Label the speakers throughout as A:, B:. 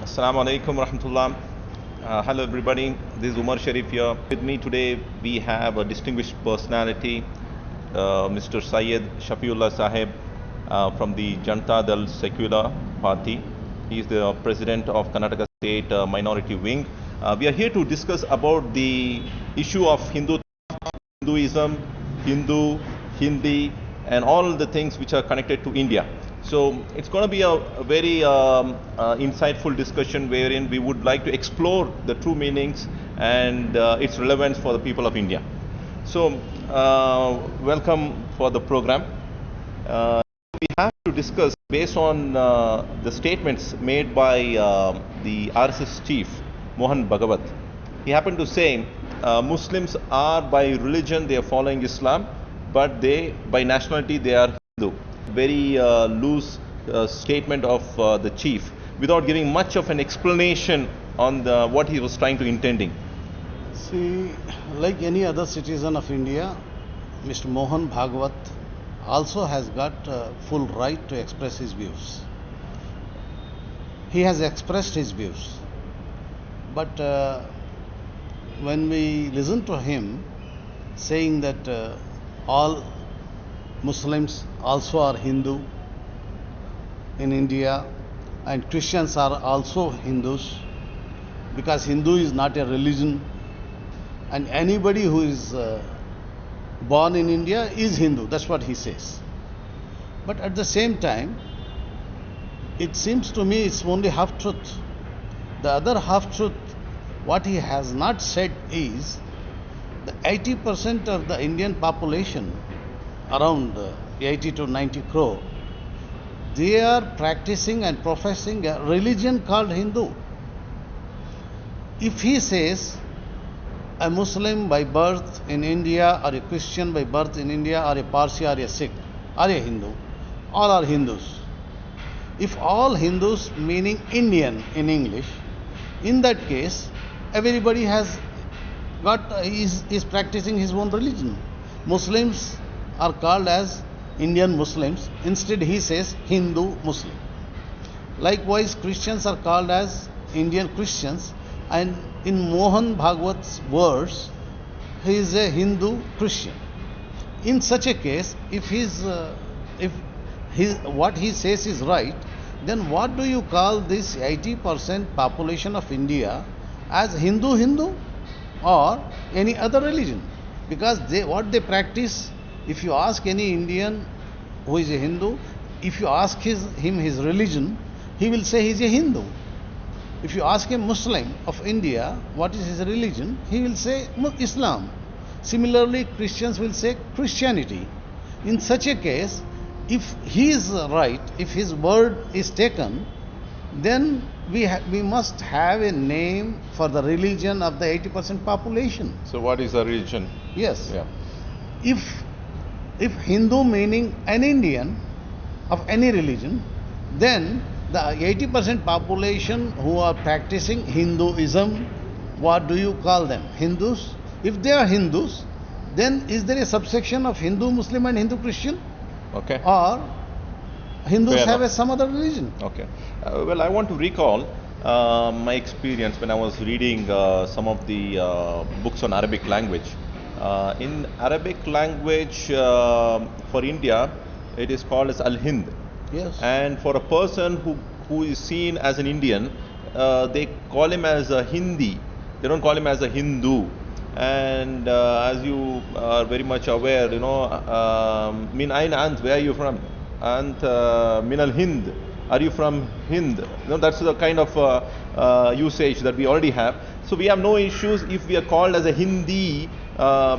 A: Assalamu alaikum rahmatullah. Hello everybody, this is Umar Shariff here. With me today we have a distinguished personality, Mr. Syed Shafiullah Saheb from the Janata Dal Secular Party. He is the president of Karnataka State Minority Wing. We are here to discuss about the issue of Hinduism, Hindu, Hindi, and all the things which are connected to India. So it's going to be a very insightful discussion wherein we would like to explore the true meanings and its relevance for the people of India. So welcome for the program. We have to discuss based on the statements made by the RSS chief Mohan Bhagavat. He happened to say Muslims are by religion they are following Islam, but they by nationality they are Hindu. Very loose statement of the chief without giving much of an explanation on what he was trying to intending.
B: See, like any other citizen of India, Mr. Mohan Bhagavat also has got full right to express his views. He has expressed his views. But when we listen to him saying that all Muslims also are Hindu in India and Christians are also Hindus, because Hindu is not a religion and anybody who is born in India is Hindu, that's what he says. But at the same time, it seems to me it's only half truth. The other half truth, what he has not said is the 80% of the Indian population, around 80 to 90 crore, they are practicing and professing a religion called Hindu. If he says a Muslim by birth in India or a Christian by birth in India or a Parsi or a Sikh or a Hindu, all are Hindus. If all Hindus meaning Indian in English, in that case everybody has got is practicing his own religion. Muslims are called as Indian Muslims. Instead he says Hindu Muslim. Likewise Christians are called as Indian Christians, and in Mohan Bhagavat's words he is a Hindu Christian. In such a case, if what he says is right, then what do you call this 80% population of India as Hindu or any other religion? Because what they practice, if you ask any Indian who is a Hindu, if you ask him his religion, he will say he is a Hindu. If you ask a Muslim of India what is his religion, he will say Islam. Similarly, Christians will say Christianity. In such a case, if he is right, if his word is taken, then we must have a name for the religion of the 80% population.
A: So what is a religion?
B: Yes.
A: Yeah.
B: If Hindu meaning an Indian of any religion, then the 80% population who are practicing Hinduism, what do you call them? Hindus? If they are Hindus, then is there a subsection of Hindu Muslim and Hindu Christian?
A: Okay.
B: Or Hindus
A: Fair
B: have
A: enough.
B: some other religion?
A: Okay. Well, I want to recall my experience when I was reading some of the books on Arabic language. In Arabic language, for India, it is called as Al-Hind.
B: Yes.
A: And for a person who is seen as an Indian, they call him as a Hindi. They don't call him as a Hindu. And as you are very much aware, Min Ain Ant, where are you from? Ant Min Al Hind. Are you from Hind? That's the kind of usage that we already have. So we have no issues if we are called as a Hindi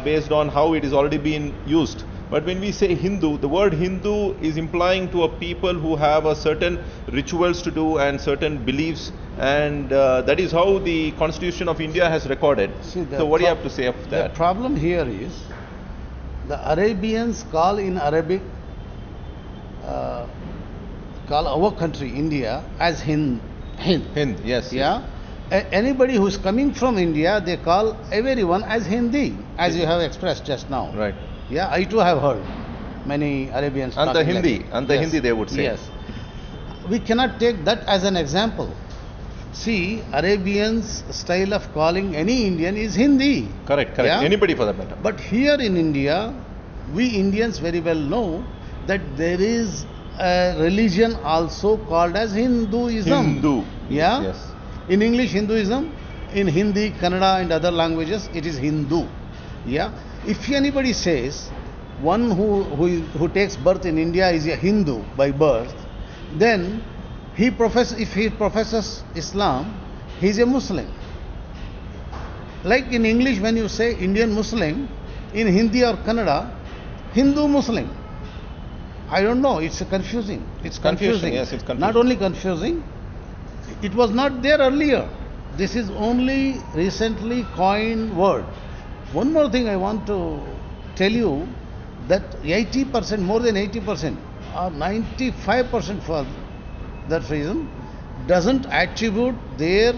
A: based on how it is already been used. But when we say Hindu, the word Hindu is implying to a people who have a certain rituals to do and certain beliefs, and that is how the Constitution of India has recorded. So what do you have to say of that?
B: The problem here is the Arabians call in Arabic, call our country India as Hind.
A: Hind, yes.
B: Yeah. Anybody who is coming from India, they call everyone as Hindi, as you have expressed just now.
A: Right.
B: Yeah, I too have heard many Arabians
A: And the
B: talking
A: Hindi,
B: like,
A: and the
B: yes,
A: Hindi they would say.
B: Yes. We cannot take that as an example. See, Arabians' style of calling any Indian is Hindi.
A: Correct.
B: Yeah?
A: Anybody for that matter.
B: But here in India, we Indians very well know that there is a religion also called as Hinduism.
A: Hindu.
B: Yeah?
A: Yes.
B: In English, Hinduism. In Hindi, Kannada and other languages, it is Hindu. Yeah? If anybody says one who takes birth in India is a Hindu by birth, then if he professes Islam, he is a Muslim. Like in English, when you say Indian Muslim, in Hindi or Kannada, Hindu Muslim. I don't know, it's confusing. It's confusing.
A: Yes, it's confusing.
B: Not only confusing, it was not there earlier. This is only recently coined word. One more thing I want to tell you, that 80%, more than 80% or 95% for that reason doesn't attribute their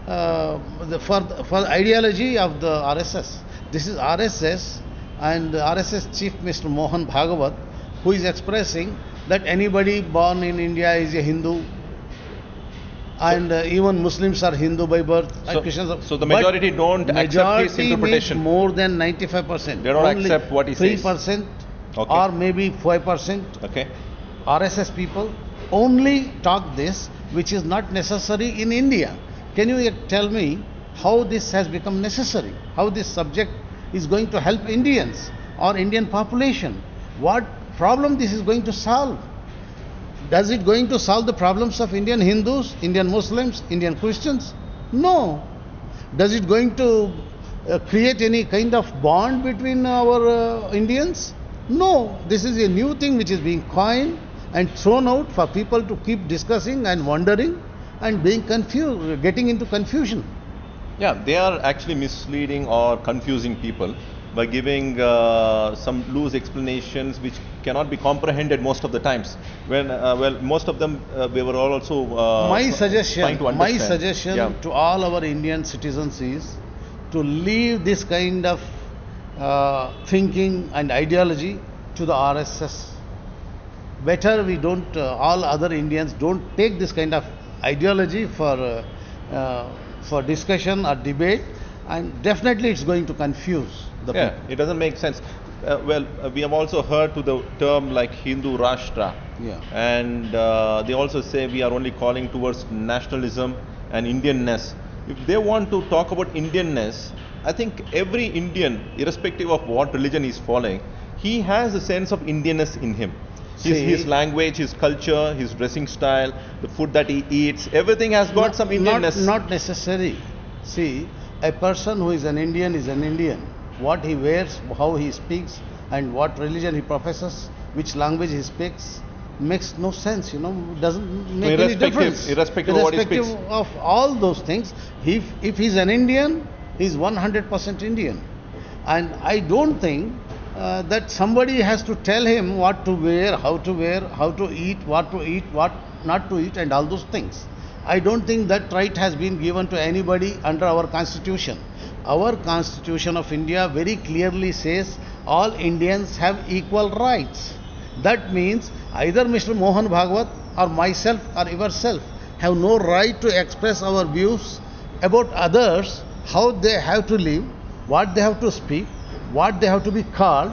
B: for the ideology of the RSS. This is RSS and the RSS chief Mr. Mohan Bhagwat, who is expressing that anybody born in India is a Hindu, and even Muslims are Hindu by birth.
A: So,
B: Christians are,
A: so the majority don't accept his interpretation.
B: More than 95%.
A: They don't
B: Only
A: accept what he says.
B: 3%
A: Okay.
B: or maybe 5%.
A: Okay.
B: RSS people only talk this, which is not necessary in India. Can you tell me how this has become necessary? How this subject is going to help Indians or Indian population? What problem this is going to solve? Does it going to solve the problems of Indian Hindus, Indian Muslims, Indian Christians? No. Does it going to create any kind of bond between our Indians? No. This is a new thing which is being coined and thrown out for people to keep discussing and wondering and being confused, getting into confusion.
A: Yeah, they are actually misleading or confusing people by giving some loose explanations which cannot be comprehended most of the times. When most of them we were all also
B: my
A: trying to understand.
B: suggestion
A: Yeah.
B: to all our Indian citizens is to leave this kind of thinking and ideology to the RSS. Better we don't, all other Indians don't take this kind of ideology for discussion or debate, and definitely it's going to confuse the people.
A: It doesn't make sense. We have also heard to the term like Hindu Rashtra,
B: Yeah.
A: and they also say we are only calling towards nationalism and Indianness. If they want to talk about Indianness, I think every Indian, irrespective of what religion he is following, he has a sense of Indianness in him. His language, his culture, his dressing style, the food that he eats, everything has got some Indianness.
B: Not necessary. See, a person who is an Indian is an Indian. What he wears, how he speaks, and what religion he professes, which language he speaks, makes no sense, doesn't make any difference.
A: Irrespective of what he speaks.
B: Of all those things, if he's an Indian, he's 100% Indian. And I don't think that somebody has to tell him what to wear, how to eat, what not to eat, and all those things. I don't think that right has been given to anybody under our constitution. Our constitution of India very clearly says all Indians have equal rights. That means either Mr. Mohan Bhagwat or myself or yourself have no right to express our views about others, how they have to live, what they have to speak, what they have to be called,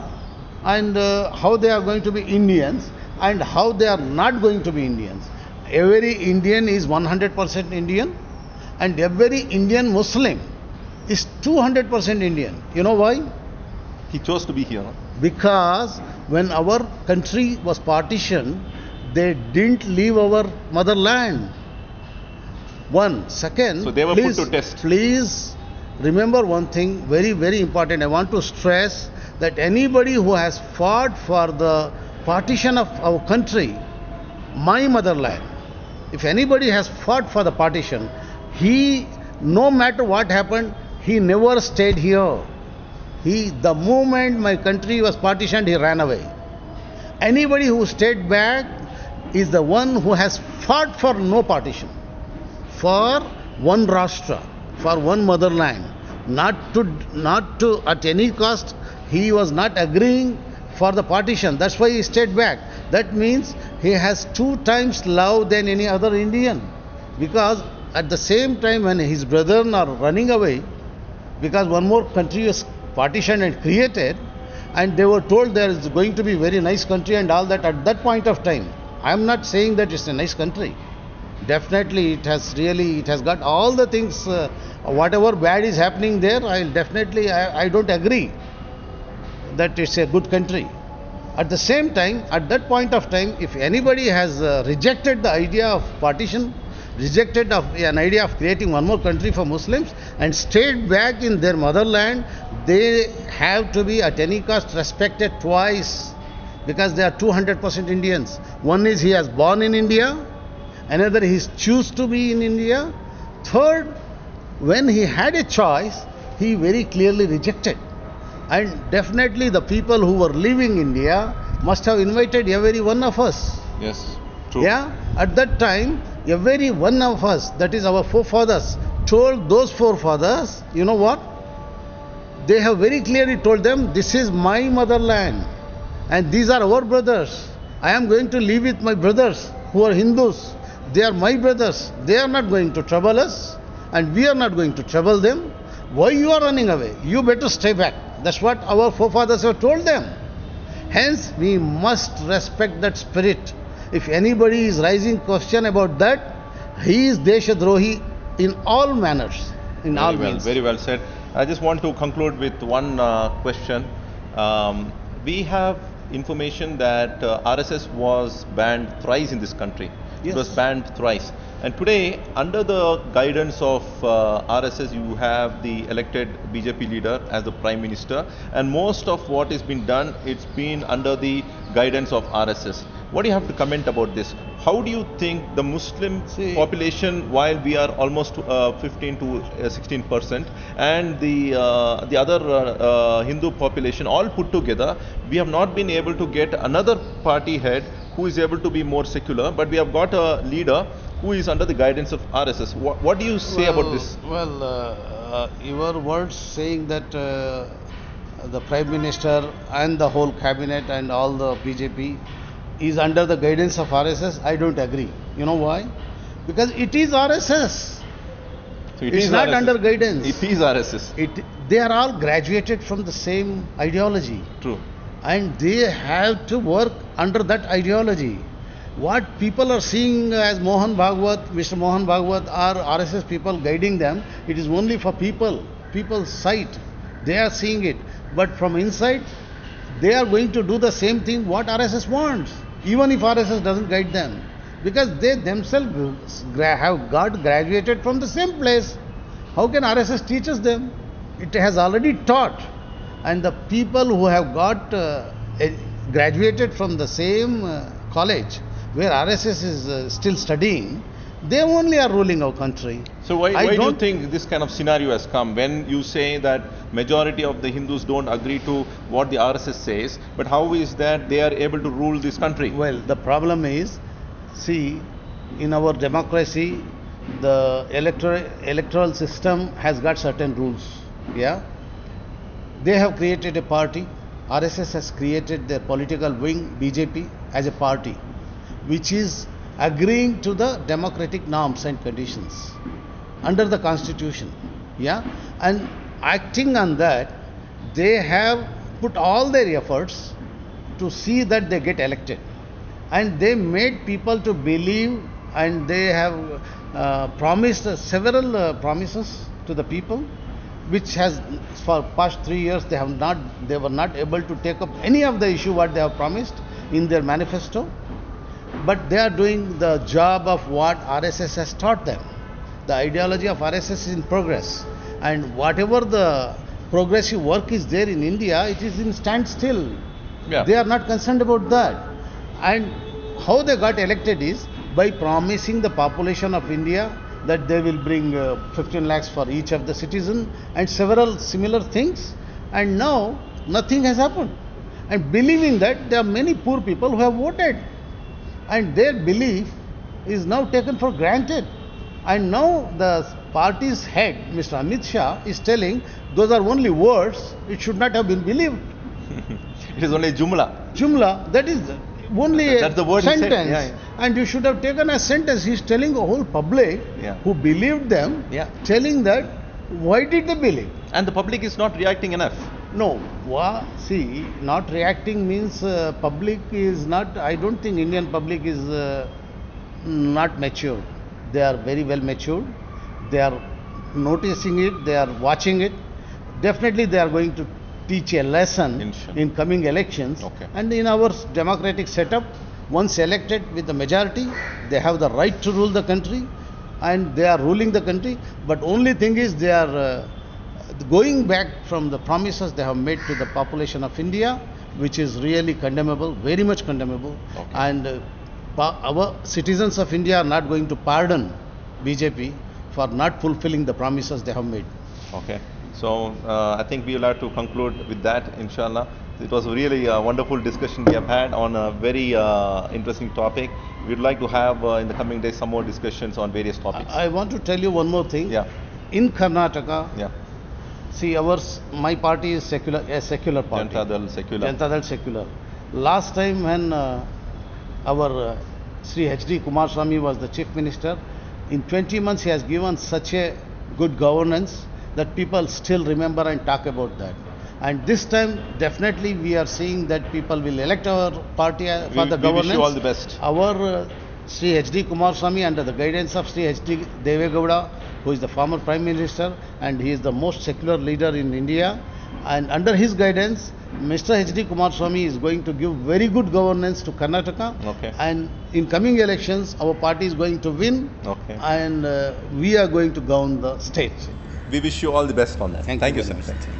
B: and how they are going to be Indians and how they are not going to be Indians. Every Indian is 100% Indian, and every Indian Muslim is 200% Indian. You know why?
A: He chose to be here.
B: Because when our country was partitioned, they didn't leave our motherland. One. Second,
A: So they were put to test.
B: Please remember one thing very, very important. I want to stress that anybody who has fought for the partition of our country, my motherland, if anybody has fought for the partition, he, no matter what happened, he never stayed here. The moment my country was partitioned, he ran away. Anybody who stayed back is the one who has fought for no partition, for one Rashtra, for one motherland, not to at any cost. He was not agreeing for the partition. That's why he stayed back. That means he has 2 times love than any other Indian, because at the same time when his brethren are running away, because one more country was partitioned and created, and they were told there is going to be very nice country and all that at that point of time. I am not saying that it's a nice country. Definitely it has got all the things, whatever bad is happening there, I don't agree that it's a good country. At the same time, at that point of time, if anybody has rejected the idea of partition, rejected of an idea of creating one more country for Muslims and stayed back in their motherland, they have to be at any cost respected twice, because they are 200% Indians. One is he has born in India, another he choose to be in India. Third, when he had a choice, he very clearly rejected. And definitely the people who were leaving India must have invited every one of us.
A: Yes, true.
B: Yeah, at that time, every one of us, that is our forefathers, told those forefathers, you know what? They have very clearly told them, this is my motherland and these are our brothers. I am going to live with my brothers who are Hindus. They are my brothers. They are not going to trouble us and we are not going to trouble them. Why you are running away? You better stay back. That's what our forefathers have told them. Hence, we must respect that spirit. If anybody is raising question about that, he is Deshadrohi in all manners, in all means.
A: Very well said. I just want to conclude with one question. We have information that RSS was banned thrice in this country.
B: Yes.
A: It was banned thrice. And today, under the guidance of RSS, you have the elected BJP leader as the Prime Minister, and most of what has been done, it's been under the guidance of RSS. What do you have to comment about this? How do you think the Muslim population, while we are almost 15 to 16%, and the other Hindu population all put together, we have not been able to get another party head who is able to be more secular, but we have got a leader who is under the guidance of RSS. What do you say about this?
B: Well, your words saying that the Prime Minister and the whole cabinet and all the BJP is under the guidance of RSS, I don't agree. You know why? Because it is RSS.
A: So
B: it's not
A: RSS.
B: under guidance.
A: It is RSS.
B: They are all graduated from the same ideology.
A: True.
B: And they have to work under that ideology. What people are seeing as Mohan Bhagwat, Mr. Mohan Bhagwat, are RSS people guiding them, it is only for people's sight. They are seeing it. But from inside, they are going to do the same thing what RSS wants, even if RSS doesn't guide them. Because they themselves have got graduated from the same place. How can RSS teaches them? It has already taught. And the people who have got graduated from the same college, where RSS is still studying, they only are ruling our country.
A: So why do you think this kind of scenario has come, when you say that majority of the Hindus don't agree to what the RSS says, but how is that they are able to rule this country?
B: Well, the problem is, see, in our democracy, the electoral system has got certain rules. Yeah, they have created a party. RSS has created their political wing, BJP, as a party, which is agreeing to the democratic norms and conditions under the constitution. Yeah, and acting on that, they have put all their efforts to see that they get elected, and they made people to believe, and they have promised several promises to the people, which has, for past 3 years, they were not able to take up any of the issue what they have promised in their manifesto. But they are doing the job of what RSS has taught them. The ideology of RSS is in progress, and whatever the progressive work is there in India, it is in standstill.
A: Yeah.
B: They are not concerned about that. And how they got elected is by promising the population of India that they will bring 15 lakhs for each of the citizen and several similar things. And now nothing has happened. And believing that, there are many poor people who have voted. And their belief is now taken for granted. And now the party's head, Mr. Amit Shah, is telling those are only words, it should not have been believed.
A: It is only Jumla.
B: Jumla, that is only
A: That's the word
B: sentence.
A: he said. Yeah.
B: And you should have taken a sentence. He's telling the whole public
A: Yeah.
B: who believed them,
A: Yeah.
B: telling that why did they believe?
A: And the public is not reacting enough.
B: No, see, not reacting means public is not. I don't think Indian public is not mature. They are very well matured. They are noticing it. They are watching it. Definitely, they are going to teach a lesson
A: Inshallah.
B: in coming elections.
A: Okay.
B: And in our democratic setup, once elected with the majority, they have the right to rule the country, and they are ruling the country. But only thing is they are going back from the promises they have made to the population of India, which is really condemnable, very much condemnable.
A: Okay.
B: And our citizens of India are not going to pardon BJP for not fulfilling the promises they have made.
A: Okay. So I think we will have to conclude with that, inshallah. It was really a wonderful discussion we have had on a very interesting topic. We'd like to have in the coming days some more discussions on various topics.
B: I want to tell you one more thing.
A: Yeah.
B: In Karnataka,
A: Yeah.
B: see, my party is secular, a secular party.
A: Janata Dal Secular.
B: Janata Dal secular. Last time when our Sri H.D. Kumaraswamy was the chief minister, in 20 months he has given such a good governance that people still remember and talk about that. And this time, definitely, we are seeing that people will elect our party for the governance.
A: We wish you all the best.
B: Our Sri H.D. Kumaraswamy, under the guidance of Sri H.D. Devegowda, who is the former Prime Minister, and he is the most secular leader in India. And under his guidance, Mr. H.D. Kumaraswamy is going to give very good governance to Karnataka.
A: Okay.
B: And in coming elections, our party is going to win.
A: Okay.
B: And we are going to govern the state.
A: We wish you all the best on that.
B: Thank you
A: Thank you,
B: very
A: sir.
B: much.